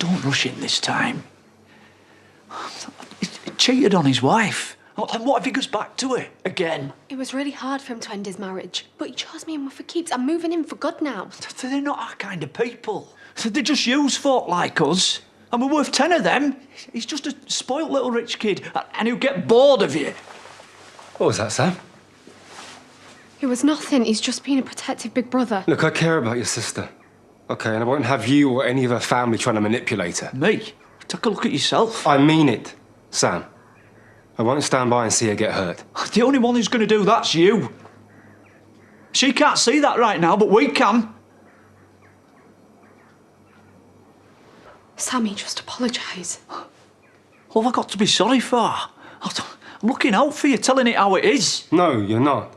Don't rush in this time. He cheated on his wife. And what if he goes back to her again? It was really hard for him to end his marriage, but he chose me and for keeps. I'm moving in for good now. They're not our kind of people. They just use folk like us. And we're worth 10 of them. He's just a spoilt little rich kid, and he'll get bored of you. What was that, Sam? It was nothing. He's just being a protective big brother. Look, I care about your sister. Okay, and I won't have you or any of her family trying to manipulate her. Me? Take a look at yourself. I mean it, Sam. I won't stand by and see her get hurt. The only one who's going to do that's you. She can't see that right now, but we can. Sammy, just apologise. What have I got to be sorry for? I'm looking out for you, telling it how it is. No, you're not.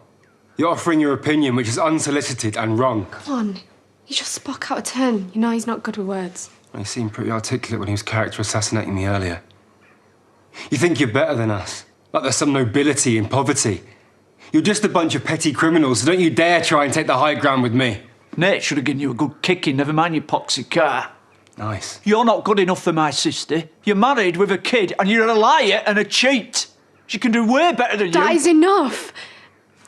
You're offering your opinion, which is unsolicited and wrong. Come on. He just spoke out of turn. You know he's not good with words. He seemed pretty articulate when he was character assassinating me earlier. You think you're better than us, like there's some nobility in poverty. You're just a bunch of petty criminals, so don't you dare try and take the high ground with me. Nate should have given you a good kicking, never mind your poxy car. Nice. You're not good enough for my sister. You're married with a kid, and you're a liar and a cheat. She can do way better than you. That is enough.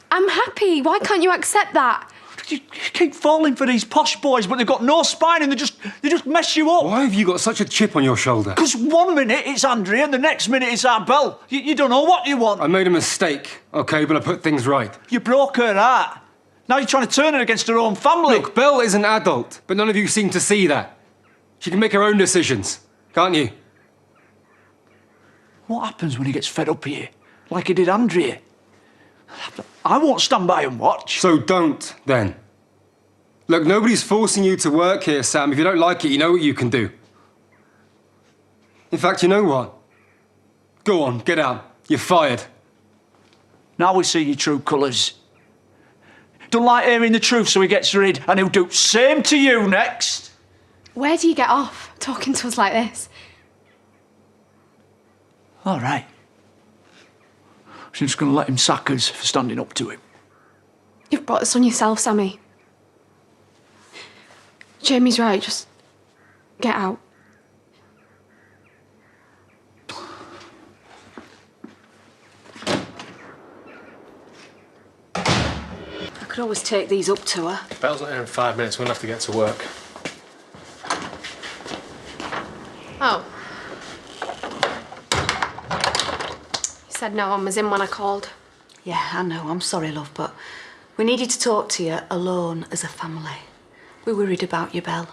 I'm happy. Why can't you accept that? You keep falling for these posh boys, but they've got no spine and they just mess you up. Why have you got such a chip on your shoulder? Because one minute it's Andrea and the next minute it's our Belle. You don't know what you want. I made a mistake, okay, but I put things right. You broke her heart. Now you're trying to turn her against her own family. Look, Belle is an adult, but none of you seem to see that. She can make her own decisions, can't you? What happens when he gets fed up here? Like he did Andrea? I won't stand by and watch. So don't, then. Look, nobody's forcing you to work here, Sam. If you don't like it, you know what you can do. In fact, you know what? Go on, get out. You're fired. Now we see your true colours. Don't like hearing the truth, so he gets rid, and he'll do same to you next. Where do you get off talking to us like this? All right. She's just going to let him sack us for standing up to him. You've brought this on yourself, Sammy. Jamie's right, just get out. I could always take these up to her. Belle's not here in 5 minutes. We're going to have to get to work. Oh. You said no one was in when I called. Yeah, I know. I'm sorry, love, but we needed to talk to you alone as a family. We're worried about you, Belle.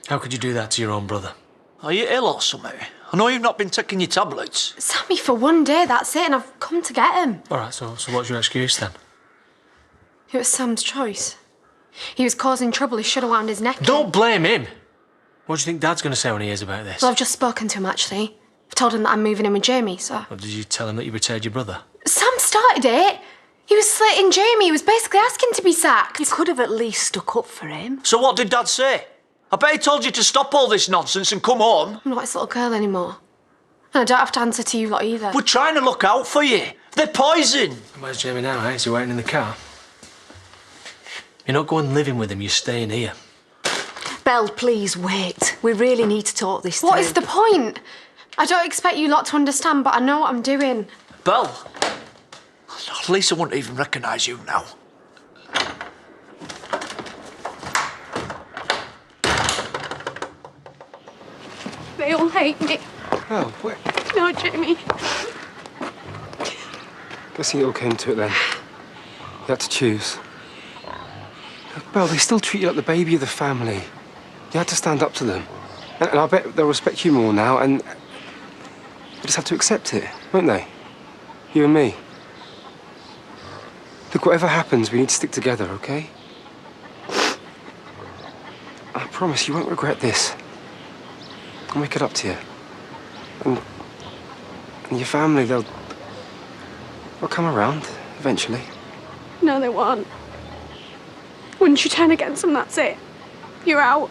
How could you do that to your own brother? Are you ill or something? I know you've not been taking your tablets. Sammy, for one day, that's it, and I've come to get him. All right, so what's your excuse then? It was Sam's choice. He was causing trouble. He should have wound his neck in. Don't blame him. What do you think Dad's going to say when he hears about this? Well, I've just spoken to him, actually. I've told him that I'm moving in with Jamie, so... Or did you tell him that you betrayed your brother? Sam started it. He was slating Jamie. He was basically asking to be sacked. You could have at least stuck up for him. So what did Dad say? I bet he told you to stop all this nonsense and come home. I'm not his little girl anymore. And I don't have to answer to you lot either. We're trying to look out for you. They're poison. Where's Jamie now, eh? Is he waiting in the car? You're not going living with him, you're staying here. Belle, please wait. We really need to talk this through. What is the point? I don't expect you lot to understand, but I know what I'm doing. Belle, Lisa wouldn't even recognise you now. They all hate me. Oh, wait. No, Jamie. Guess it all came to it then. You had to choose. Look, Belle, they still treat you like the baby of the family. You had to stand up to them. And I bet they'll respect you more now, and they just have to accept it, won't they? You and me. Look, whatever happens, we need to stick together, okay? I promise you won't regret this. I'll make it up to you. And your family, they'll come around, eventually. No, they won't. Once you turn against them, that's it. You're out.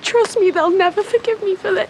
Trust me, they'll never forgive me for this.